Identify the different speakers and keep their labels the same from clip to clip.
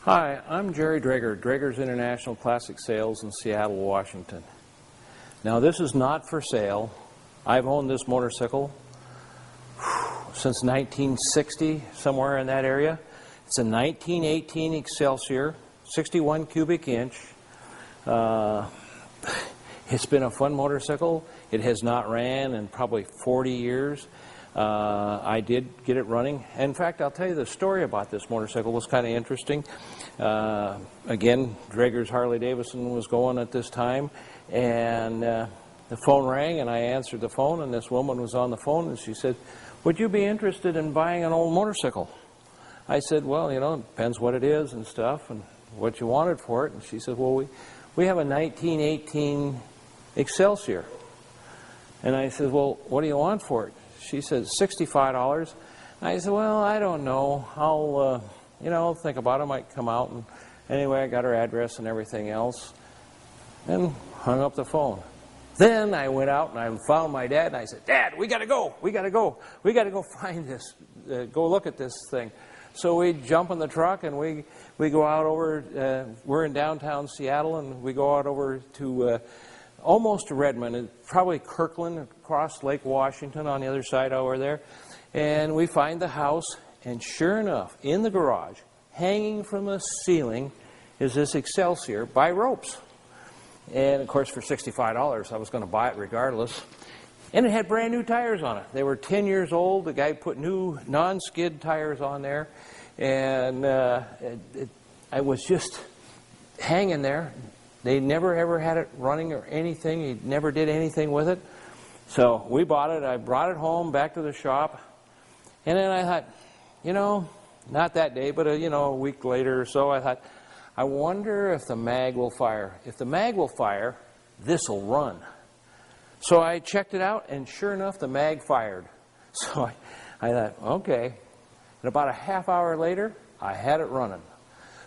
Speaker 1: Hi, I'm Jerry Drager, Drager's International Classic Sales in Seattle, Washington. Now, this is not for sale. I've owned this motorcycle since 1960, somewhere in that area. It's a 1918 Excelsior, 61 cubic inch. It's been a fun motorcycle. It has not ran in probably 40 years. I did get it running. In fact, I'll tell you the story about this motorcycle was kind of interesting. Again, Drager's Harley Davidson was going at this time, and the phone rang, and I answered the phone, and this woman was on the phone, and she said, "Would you be interested in buying an old motorcycle?" I said, "Well, you know, it depends what it is and stuff, and what you wanted for it." And she said, "Well, we have a 1918 Excelsior." And I said, "Well, what do you want for it?" She said, $65. I said, "Well, I don't know. I'll think about it. I might come out." And anyway, I got her address and everything else and hung up the phone. Then I went out and I found my dad, and I said, "Dad, we got to go. We got to go. We got to go find this, go look at this thing." So we jump in the truck and we go out over, we're in downtown Seattle, and we go out over to almost to Redmond, and probably Kirkland, across Lake Washington on the other side over there. And we find the house, and sure enough, in the garage, hanging from the ceiling, is this Excelsior by ropes. And of course, for $65, I was going to buy it regardless. And it had brand new tires on it. They were 10 years old. The guy put new non-skid tires on there. And I was just hanging there. They never ever had it running or anything. He never did anything with it. So we bought it. I brought it home back to the shop. And then I thought, you know, not that day, but a week later or so, I thought, I wonder if the mag will fire. If the mag will fire, this will run. So I checked it out, and sure enough, the mag fired. So I thought, okay. And about a half hour later, I had it running.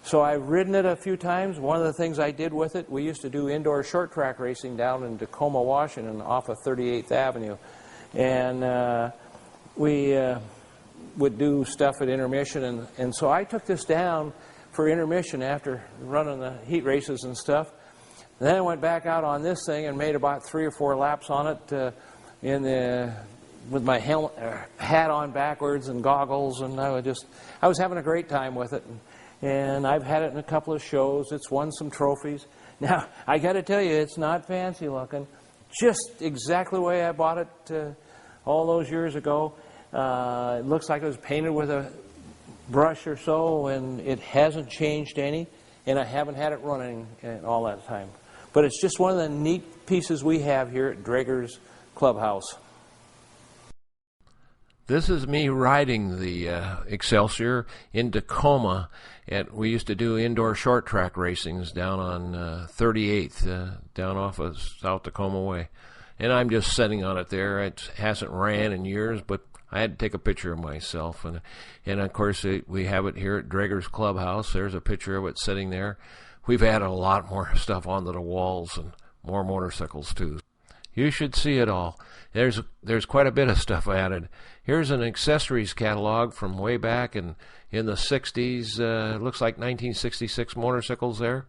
Speaker 1: So I've ridden it a few times. One of the things I did with it, we used to do indoor short track racing down in Tacoma, Washington, off of 38th Avenue. And we would do stuff at intermission. And so I took this down for intermission after running the heat races and stuff. And then I went back out on this thing and made about 3 or 4 laps on it with my helmet, hat on backwards and goggles. And I was having a great time with it. And I've had it in a couple of shows. It's won some trophies. Now, I got to tell you, it's not fancy looking. Just exactly the way I bought it all those years ago. It looks like it was painted with a brush or so, and it hasn't changed any. And I haven't had it running all that time. But it's just one of the neat pieces we have here at Drager's Clubhouse.
Speaker 2: This is me riding the Excelsior in Tacoma. We used to do indoor short track racings down on 38th, down off of South Tacoma Way. And I'm just sitting on it there. It hasn't ran in years, but I had to take a picture of myself. And of course, we have it here at Drager's Clubhouse. There's a picture of it sitting there. We've added a lot more stuff onto the walls and more motorcycles, too. You should see it all. There's quite a bit of stuff added. Here's an accessories catalog from way back in the 60s. Looks like 1966 motorcycles there.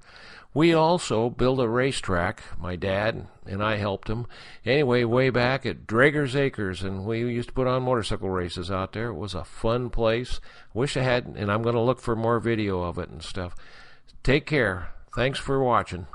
Speaker 2: We also built a racetrack. My dad and I helped him. Anyway, way back at Drager's Acres, and we used to put on motorcycle races out there. It was a fun place. Wish I had, and I'm going to look for more video of it and stuff. Take care. Thanks for watching.